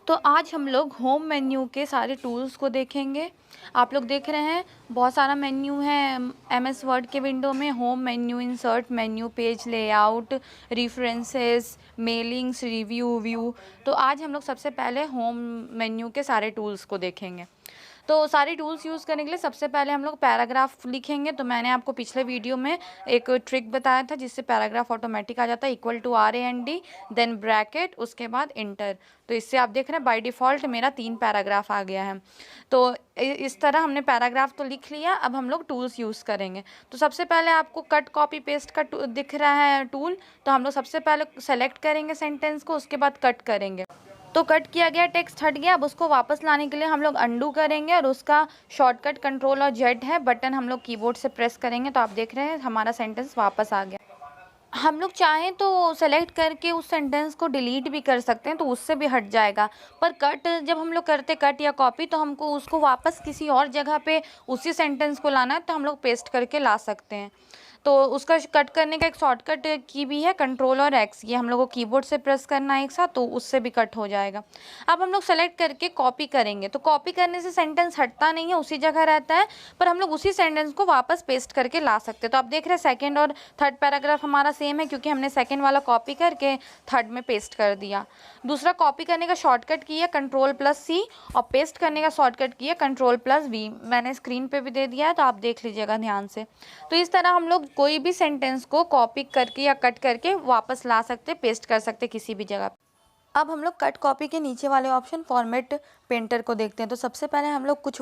तो आज हम लोग होम मेन्यू के सारे टूल्स को देखेंगे। आप लोग देख रहे हैं बहुत सारा मेन्यू है MS वर्ड के विंडो में। Home menu, insert menu, page layout, references, mailings, review, view. तो आज हम लोग सबसे पहले होम मेन्यू के सारे टूल्स को देखेंगे। तो सारे टूल्स यूज़ करने के लिए सबसे पहले हम लोग पैराग्राफ लिखेंगे। तो मैंने आपको पिछले वीडियो में एक ट्रिक बताया था जिससे पैराग्राफ ऑटोमेटिक आ जाता है, =RAND, देन ब्रैकेट, उसके बाद इंटर। तो इससे आप देख रहे हैं बाय डिफ़ॉल्ट मेरा 3 पैराग्राफ आ गया है। तो इस तरह हमने पैराग्राफ तो लिख लिया। अब हम लोग टूल्स यूज़ करेंगे। तो सबसे पहले आपको कट कॉपी पेस्ट का दिख रहा है टूल। तो हम लोग सबसे पहले सेलेक्ट करेंगे सेंटेंस को, उसके बाद कट करेंगे। तो कट किया गया टेक्स्ट हट गया। अब उसको वापस लाने के लिए हम लोग अंडू करेंगे और उसका शॉर्टकट कंट्रोल और Z है, बटन हम लोग कीबोर्ड से प्रेस करेंगे। तो आप देख रहे हैं हमारा सेंटेंस वापस आ गया। हम लोग चाहें तो सेलेक्ट करके उस सेंटेंस को डिलीट भी कर सकते हैं, तो उससे भी हट जाएगा। पर कट जब हम लोग करते कट या कॉपी, तो हमको उसको वापस किसी और जगह पे उसी सेंटेंस को लाना है, तो हम लोग पेस्ट करके ला सकते हैं। तो उसका कट करने का एक शॉर्टकट की भी है, कंट्रोल और X। ये हम लोग को कीबोर्ड से प्रेस करना है एक साथ, तो उससे भी कट हो जाएगा। अब हम लोग सेलेक्ट करके कॉपी करेंगे। तो कॉपी करने से सेंटेंस हटता नहीं है, उसी जगह रहता है, पर हम लोग उसी सेंटेंस को वापस पेस्ट करके ला सकते हैं। तो आप देख रहे हैं सेकेंड और थर्ड पैराग्राफ हमारा सेम है, क्योंकि हमने सेकेंड वाला कॉपी करके थर्ड में पेस्ट कर दिया। दूसरा कॉपी करने का शॉर्टकट की है Ctrl+C, और पेस्ट करने का शॉर्टकट की है Ctrl+V। मैंने स्क्रीन पे भी दे दिया है, तो आप देख लीजिएगा ध्यान से। तो इस तरह हम लोग कोई भी सेंटेंस को कॉपी करके या कट करके वापस ला सकते, पेस्ट कर सकते किसी भी जगह। अब हम लोग कट कॉपी के नीचे वाले ऑप्शन फॉर्मेट पेंटर को देखते हैं। तो सबसे पहले हम लोग कुछ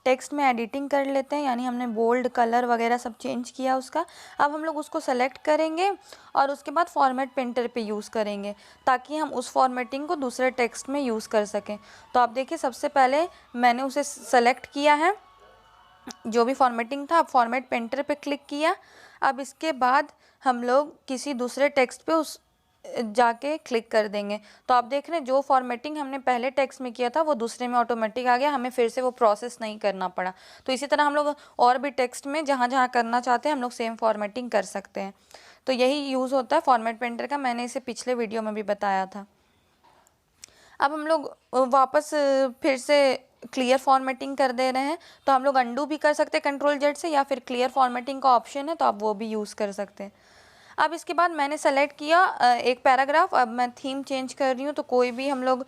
टेक्स्ट में एडिटिंग कर लेते हैं, यानी हमने बोल्ड, कलर वगैरह सब चेंज किया उसका। अब हम लोग उसको सेलेक्ट करेंगे और उसके बाद फॉर्मेट पेंटर पे यूज़ करेंगे, ताकि हम उस फॉर्मेटिंग को दूसरे टेक्स्ट में यूज़ कर सकें। तो आप देखिए सबसे पहले मैंने उसे सेलेक्ट किया है, जो भी फॉर्मेटिंग था। अब फॉर्मेट पेंटर पे क्लिक किया। अब इसके बाद हम लोग किसी दूसरे टेक्स्ट पे उस जाके क्लिक कर देंगे। तो आप देख रहे हैं जो फॉर्मेटिंग हमने पहले टेक्स्ट में किया था वो दूसरे में ऑटोमेटिक आ गया, हमें फिर से वो प्रोसेस नहीं करना पड़ा। तो इसी तरह हम लोग और भी टेक्स्ट में जहाँ जहाँ करना चाहते हैं हम लोग सेम फॉर्मेटिंग कर सकते हैं। तो यही यूज़ होता है फॉर्मेट पेंटर का, मैंने इसे पिछले वीडियो में भी बताया था। अब हम लोग वापस फिर से क्लियर फॉर्मेटिंग कर दे रहे हैं। तो हम लोग अंडू भी कर सकते हैं Ctrl+Z से, या फिर क्लियर फॉर्मेटिंग का ऑप्शन है तो आप वो भी यूज़ कर सकते हैं। अब इसके बाद मैंने सेलेक्ट किया एक पैराग्राफ। अब मैं थीम चेंज कर रही हूँ, तो कोई भी हम लोग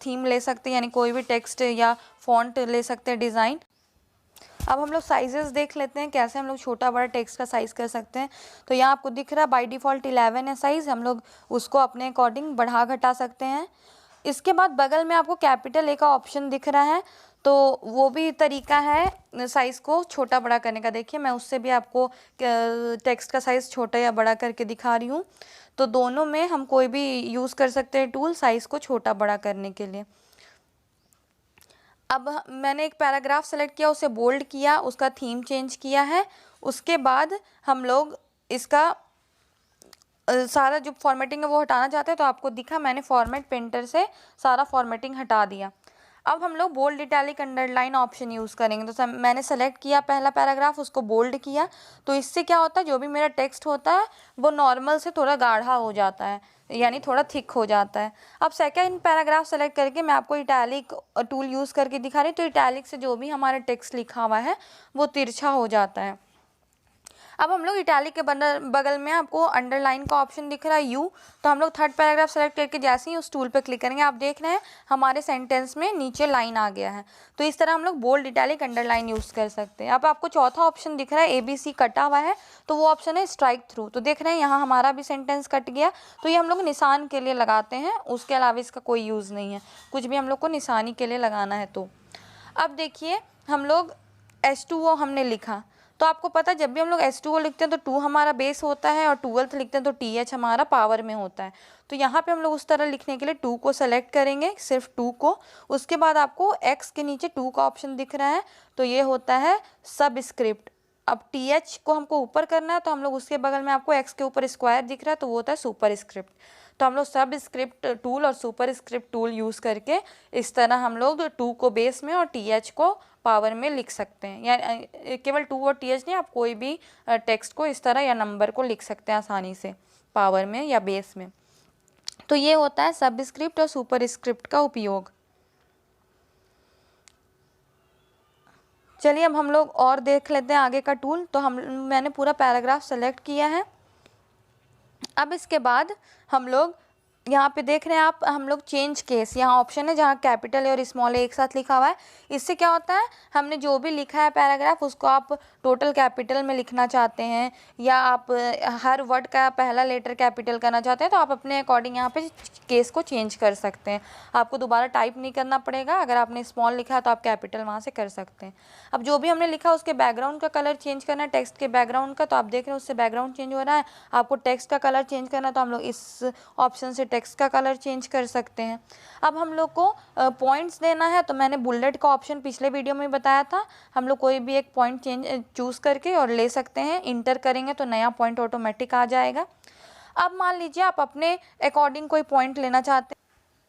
थीम ले सकते हैं, यानी कोई भी टेक्स्ट या फॉन्ट ले सकते हैं, डिज़ाइन। अब हम लोग साइजेस देख लेते हैं, कैसे हम लोग छोटा बड़ा टेक्स्ट का साइज़ कर सकते हैं। तो यहाँ आपको दिख रहा है बाय डिफ़ॉल्ट 11 है साइज़, हम लोग उसको अपने अकॉर्डिंग बढ़ा घटा सकते हैं। इसके बाद बगल में आपको कैपिटल A का ऑप्शन दिख रहा है, तो वो भी तरीका है साइज़ को छोटा बड़ा करने का। देखिए मैं उससे भी आपको टेक्स्ट का साइज़ छोटा या बड़ा करके दिखा रही हूँ। तो दोनों में हम कोई भी यूज़ कर सकते हैं टूल साइज़ को छोटा बड़ा करने के लिए। अब मैंने एक पैराग्राफ सेलेक्ट किया, उसे बोल्ड किया, उसका थीम चेंज किया है। उसके बाद हम लोग इसका सारा जो फॉर्मेटिंग है वो हटाना चाहते हैं, तो आपको दिखा मैंने फॉर्मेट पेंटर से सारा फॉर्मेटिंग हटा दिया। अब हम लोग bold, italic, underline option use करेंगे। तो मैंने सेलेक्ट किया पहला पैराग्राफ, उसको बोल्ड किया। तो इससे क्या होता है, जो भी मेरा टेक्स्ट होता है वो नॉर्मल से थोड़ा गाढ़ा हो जाता है, यानी थोड़ा थिक हो जाता है। अब सेकेंड पैराग्राफ सेलेक्ट करके मैं आपको इटैलिक टूल यूज़ करके दिखा रही हूँ। तो इटैलिक से जो भी हमारा टेक्स्ट लिखा हुआ है वो तिरछा हो जाता है। अब हम लोग इटैलिक के बगल में आपको अंडरलाइन का ऑप्शन दिख रहा है U। तो हम लोग थर्ड पैराग्राफ सेलेक्ट करके जैसे ही उस टूल पर क्लिक करेंगे, आप देख रहे हैं हमारे सेंटेंस में नीचे लाइन आ गया है। तो इस तरह हम लोग बोल्ड, इटैलिक, अंडरलाइन यूज़ कर सकते हैं। अब आपको चौथा ऑप्शन दिख रहा है ABC कटा हुआ है, तो वो ऑप्शन है स्ट्राइक थ्रू। तो देख रहे हैं यहाँ हमारा भी सेंटेंस कट गया। तो ये हम लोग निशान के लिए लगाते हैं, उसके अलावा इसका कोई यूज़ नहीं है, कुछ भी हम लोग को निशानी के लिए लगाना है। तो अब देखिए हम लोग H2O हमने लिखा। तो आपको पता है जब भी हम लोग H2O लिखते हैं तो 2 हमारा बेस होता है, और 12th लिखते हैं तो TH हमारा पावर में होता है। तो यहाँ पे हम लोग उस तरह लिखने के लिए 2 को सेलेक्ट करेंगे, सिर्फ 2 को। उसके बाद आपको X के नीचे 2 का ऑप्शन दिख रहा है, तो ये होता है सबस्क्रिप्ट। अब TH को हमको ऊपर करना है, तो हम लोग उसके बगल में आपको X के ऊपर स्क्वायर दिख रहा है, तो वो होता है सुपरस्क्रिप्ट। तो हम लोग सबस्क्रिप्ट टूल और सुपरस्क्रिप्ट टूल यूज़ करके इस तरह हम लोग 2 को बेस में और TH को पावर में लिख सकते हैं, या केवल टू और टीएच नहीं, आप कोई भी टेक्स्ट को इस तरह या नंबर को लिख सकते हैं आसानी से पावर में या बेस में। तो ये होता है सबस्क्रिप्ट और सुपरस्क्रिप्ट का उपयोग। चलिए अब हम लोग और देख लेते हैं आगे का टूल। तो मैंने पूरा पैराग्राफ सेलेक्ट किया है। अब इसके बाद हम लोग यहाँ पे देख रहे हैं आप, हम लोग चेंज केस, यहाँ ऑप्शन है जहाँ कैपिटल ए और स्मॉल ए एक साथ लिखा हुआ है। इससे क्या होता है, हमने जो भी लिखा है पैराग्राफ उसको आप टोटल कैपिटल में लिखना चाहते हैं, या आप हर वर्ड का पहला लेटर कैपिटल करना चाहते हैं, तो आप अपने अकॉर्डिंग यहाँ पे केस को चेंज कर सकते हैं। आपको दोबारा टाइप नहीं करना पड़ेगा। अगर आपने स्मॉल लिखा है तो आप कैपिटल वहाँ से कर सकते हैं। अब जो भी हमने लिखा उसके बैकग्राउंड का कलर चेंज करना है, टेक्स्ट के बैकग्राउंड का, तो आप देख रहे हैं उससे बैकग्राउंड चेंज हो रहा है। आपको टेक्स्ट का कलर चेंज करना है तो हम लोग इस ऑप्शन से टेक्स्ट का कलर चेंज कर सकते हैं। अब हम लोग को पॉइंट्स देना है, तो मैंने बुलेट का ऑप्शन पिछले वीडियो में बताया था। हम लोग कोई भी एक पॉइंट चूज़ करके और ले सकते हैं, इंटर करेंगे तो नया पॉइंट ऑटोमेटिक आ जाएगा। अब मान लीजिए आप अपने अकॉर्डिंग कोई पॉइंट लेना चाहते हैं,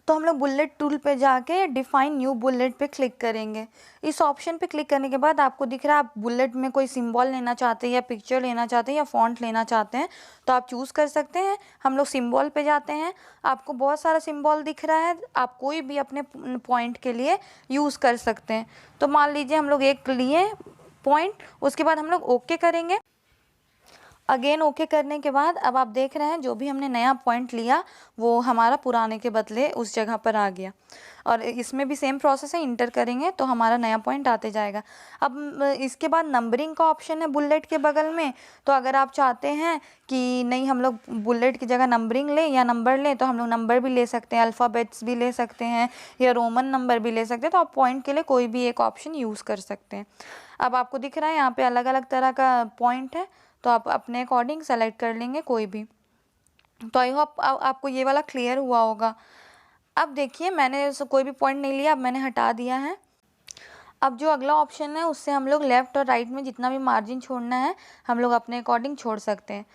तो हम लोग बुलेट टूल पे जाके डिफाइन न्यू बुलेट पे क्लिक करेंगे। इस ऑप्शन पे क्लिक करने के बाद आपको दिख रहा है आप बुलेट में कोई सिंबल लेना चाहते हैं, या पिक्चर लेना चाहते हैं, या फॉन्ट लेना चाहते हैं, तो आप चूज़ कर सकते हैं। हम लोग सिंबल पे जाते हैं। आपको बहुत सारा सिंबल दिख रहा है, आप कोई भी अपने पॉइंट के लिए यूज़ कर सकते हैं। तो मान लीजिए हम लोग एक लिए पॉइंट, उसके बाद हम लोग ओके करेंगे। अगेन ओके करने के बाद अब आप देख रहे हैं जो भी हमने नया पॉइंट लिया वो हमारा पुराने के बदले उस जगह पर आ गया। और इसमें भी सेम प्रोसेस है, इंटर करेंगे तो हमारा नया पॉइंट आते जाएगा। अब इसके बाद नंबरिंग का ऑप्शन है बुलेट के बगल में। तो अगर आप चाहते हैं कि नहीं हम लोग बुलेट की जगह नंबरिंग लें या नंबर लें, तो हम लोग नंबर भी ले सकते हैं, अल्फ़ाबेट्स भी ले सकते हैं, या रोमन नंबर भी ले सकते हैं। तो आप पॉइंट के लिए कोई भी एक ऑप्शन यूज़ कर सकते हैं। अब आपको दिख रहा है यहाँ पे अलग अलग तरह का पॉइंट है, तो आप अपने अकॉर्डिंग सेलेक्ट कर लेंगे कोई भी। तो आई होप आपको ये वाला क्लियर हुआ होगा। अब देखिए मैंने कोई भी पॉइंट नहीं लिया, अब मैंने हटा दिया है। अब जो अगला ऑप्शन है उससे हम लोग लेफ़्ट और राइट में जितना भी मार्जिन छोड़ना है हम लोग अपने अकॉर्डिंग छोड़ सकते हैं।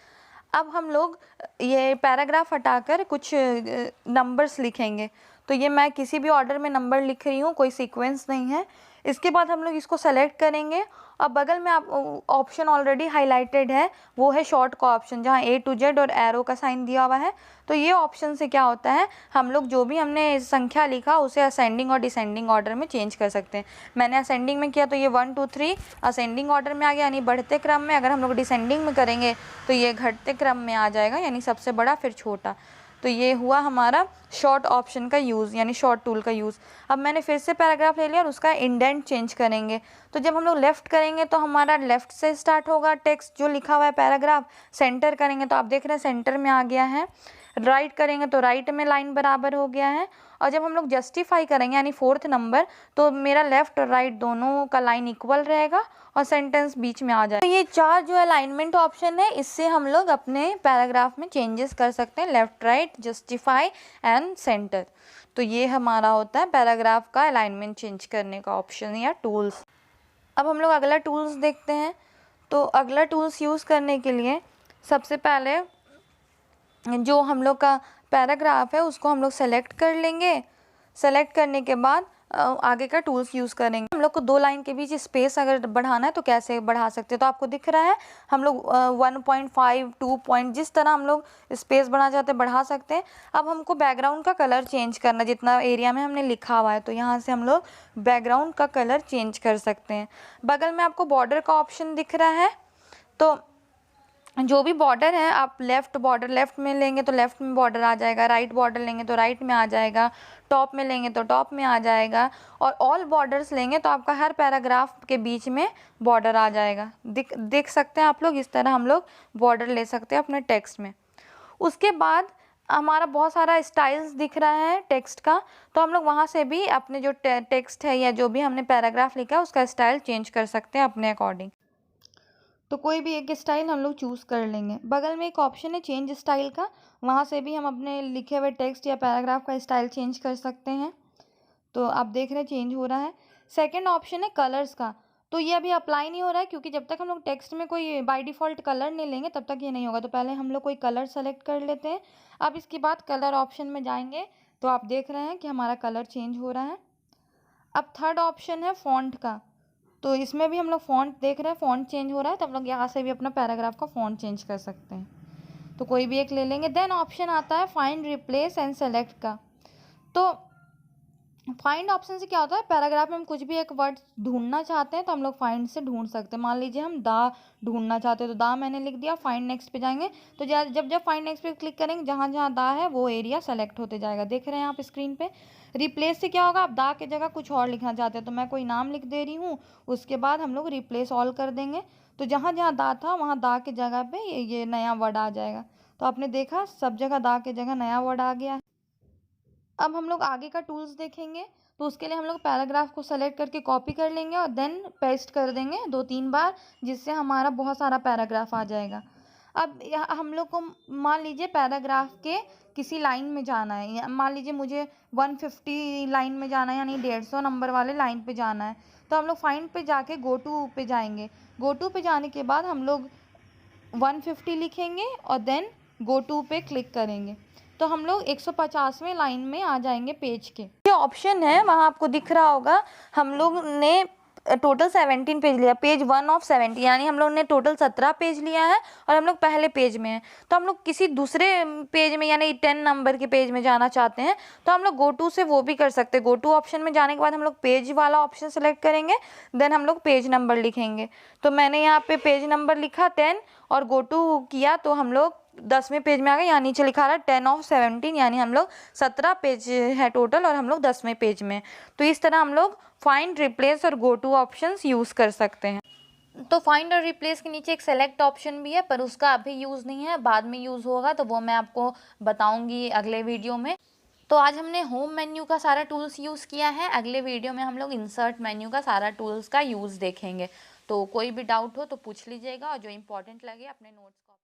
अब हम लोग ये पैराग्राफ हटाकर कुछ नंबर्स लिखेंगे। तो ये मैं किसी भी ऑर्डर में नंबर लिख रही हूँ, कोई सीक्वेंस नहीं है। इसके बाद हम लोग इसको सेलेक्ट करेंगे और बगल में आप ऑप्शन ऑलरेडी हाईलाइटेड है, वो है शॉर्ट का ऑप्शन जहाँ A to Z और एरो का साइन दिया हुआ है। तो ये ऑप्शन से क्या होता है, हम लोग जो भी हमने संख्या लिखा उसे असेंडिंग और डिसेंडिंग ऑर्डर में चेंज कर सकते हैं। मैंने असेंडिंग में किया तो ये 1 2 3 असेंडिंग ऑर्डर में आ गया, यानी बढ़ते क्रम में। अगर हम लोग डिसेंडिंग में करेंगे तो ये घटते क्रम में आ जाएगा, यानी सबसे बड़ा फिर छोटा। तो ये हुआ हमारा शॉर्ट ऑप्शन का यूज़, यानी शॉर्ट टूल का यूज़। अब मैंने फिर से पैराग्राफ ले लिया और उसका इंडेंट चेंज करेंगे। तो जब हम लोग लेफ़्ट करेंगे तो हमारा लेफ़्ट से स्टार्ट होगा टेक्स्ट जो लिखा हुआ है पैराग्राफ। सेंटर करेंगे तो आप देख रहे हैं सेंटर में आ गया है। राइट करेंगे तो राइट में लाइन बराबर हो गया है। और जब हम लोग जस्टिफाई करेंगे यानी 4th नंबर, तो मेरा लेफ़्ट और राइट दोनों का लाइन इक्वल रहेगा और सेंटेंस बीच में आ जाए। तो ये 4 जो अलाइनमेंट ऑप्शन है, इससे हम लोग अपने पैराग्राफ में चेंजेस कर सकते हैं, left right, justify and centre. तो ये हमारा होता है पैराग्राफ का अलाइनमेंट चेंज करने का ऑप्शन या टूल्स। अब हम लोग अगला टूल्स देखते हैं। तो अगला टूल्स यूज़ करने के लिए सबसे पहले जो हम लोग का पैराग्राफ है उसको हम लोग सेलेक्ट कर लेंगे। सेलेक्ट करने के बाद आगे का टूल्स यूज़ करेंगे। हम लोग को 2 लाइन के बीच स्पेस अगर बढ़ाना है तो कैसे बढ़ा सकते हैं, तो आपको दिख रहा है हम लोग 1.5 2 पॉइंट जिस तरह हम लोग स्पेस बढ़ा चाहते हैं बढ़ा सकते हैं। अब हमको बैकग्राउंड का कलर चेंज करना, जितना एरिया में हमने लिखा हुआ है, तो यहाँ से हम लोग बैकग्राउंड का कलर चेंज कर सकते हैं। बगल में आपको बॉर्डर का ऑप्शन दिख रहा है, तो जो भी बॉर्डर है आप लेफ़्ट बॉर्डर लेफ़्ट में लेंगे तो लेफ़्ट में बॉर्डर आ जाएगा, राइट बॉर्डर लेंगे तो राइट में आ जाएगा, टॉप में लेंगे तो टॉप में आ जाएगा, और ऑल बॉर्डर्स लेंगे तो आपका हर पैराग्राफ के बीच में बॉर्डर आ जाएगा। देख सकते हैं आप लोग, इस तरह हम लोग बॉर्डर ले सकते हैं अपने टेक्स्ट में। उसके बाद हमारा बहुत सारा स्टाइल्स दिख रहा है टेक्स्ट का, तो हम लोग वहाँ से भी अपने जो टेक्स्ट है या जो भी हमने पैराग्राफ लिखा है उसका स्टाइल चेंज कर सकते हैं अपने अकॉर्डिंग। तो कोई भी एक स्टाइल हम लोग चूज़ कर लेंगे। बगल में एक ऑप्शन है चेंज स्टाइल का, वहाँ से भी हम अपने लिखे हुए टेक्स्ट या पैराग्राफ का स्टाइल चेंज कर सकते हैं। तो आप देख रहे हैं चेंज हो रहा है। सेकंड ऑप्शन है कलर्स का, तो ये अभी अप्लाई नहीं हो रहा है क्योंकि जब तक हम लोग टेक्स्ट में कोई बाय डिफ़ॉल्ट कलर नहीं लेंगे तब तक ये नहीं होगा। तो पहले हम लोग कोई कलर सेलेक्ट कर लेते हैं। अब इसके बाद कलर ऑप्शन में जाएंगे तो आप देख रहे हैं कि हमारा कलर चेंज हो रहा है। अब थर्ड ऑप्शन है फ़ॉन्ट का, तो इसमें भी हम लोग फ़ॉन्ट देख रहे हैं, फ़ॉन्ट चेंज हो रहा है, तो हम लोग यहाँ से भी अपना पैराग्राफ का फ़ॉन्ट चेंज कर सकते हैं। तो कोई भी एक ले लेंगे। देन ऑप्शन आता है फाइंड, रिप्लेस एंड सेलेक्ट का। तो फाइंड ऑप्शन से क्या होता है, पैराग्राफ में हम कुछ भी एक वर्ड ढूंढना चाहते हैं तो हम लोग फाइंड से ढूंढ सकते हैं। मान लीजिए हम दा ढूंढना चाहते हैं, तो दा मैंने लिख दिया, फाइंड नेक्स्ट पे जाएंगे, तो जब जब फाइंड नेक्स्ट पे क्लिक करेंगे, जहाँ जहाँ दा है वो एरिया सेलेक्ट होते जाएगा। देख रहे हैं आप स्क्रीन पे। रिप्लेस से क्या होगा, आप दा की जगह कुछ और लिखना चाहते हैं, तो मैं कोई नाम लिख दे रही हूँ, उसके बाद हम लोग रिप्लेस ऑल कर देंगे, तो जहाँ जहाँ दा था वहाँ दा की जगह पे ये नया वर्ड आ जाएगा। तो आपने देखा सब जगह दा की जगह नया वर्ड आ गया। अब हम लोग आगे का टूल्स देखेंगे, तो उसके लिए हम लोग पैराग्राफ को सेलेक्ट करके कॉपी कर लेंगे और देन पेस्ट कर देंगे 2-3 बार, जिससे हमारा बहुत सारा पैराग्राफ आ जाएगा। अब हम लोग को मान लीजिए पैराग्राफ के किसी लाइन में जाना है, या मान लीजिए मुझे 150 लाइन में जाना है, यानी 150 नंबर वाले लाइन पे जाना है, तो हम लोग फाइंड पे जाके गो टू पे जाएंगे। गो टू पे जाने के बाद हम लोग 150 लिखेंगे और देन गो टू पे क्लिक करेंगे, तो हम लोग 150वें लाइन में आ जाएंगे पेज के। ये ऑप्शन है वहाँ आपको दिख रहा होगा, हम लोग ने टोटल 17 पेज लिया, पेज 1 ऑफ 70, यानी हम लोग ने टोटल 17 पेज लिया है और हम लोग पहले पेज में हैं। तो हम लोग किसी दूसरे पेज में यानी 10 नंबर के पेज में जाना चाहते हैं, तो हम लोग गो टू से वो भी कर सकते हैं। गो टू ऑप्शन में जाने के बाद हम लोग पेज वाला ऑप्शन सेलेक्ट करेंगे, देन हम लोग पेज नंबर लिखेंगे। तो मैंने यहाँ पे पेज नंबर लिखा 10 और गो टू किया, तो हम लोग 10वें पेज में आ गए। यहाँ नीचे लिखा रहा है 10 ऑफ 17, यानी हम लोग 17 पेज है टोटल और हम लोग 10वें पेज में। तो इस तरह हम लोग फाइंड, रिप्लेस और गो टू ऑप्शंस यूज़ कर सकते हैं। तो फाइंड और रिप्लेस के नीचे एक सेलेक्ट ऑप्शन भी है, पर उसका अभी यूज़ नहीं है, बाद में यूज़ होगा, तो वो मैं आपको बताऊंगी अगले वीडियो में। तो आज हमने होम मेन्यू का सारा टूल्स यूज़ किया है, अगले वीडियो में हम लोग इंसर्ट मेन्यू का सारा टूल्स का यूज़ देखेंगे। तो कोई भी डाउट हो तो पूछ लीजिएगा, और जो इम्पोर्टेंट लगे अपने नोट्स को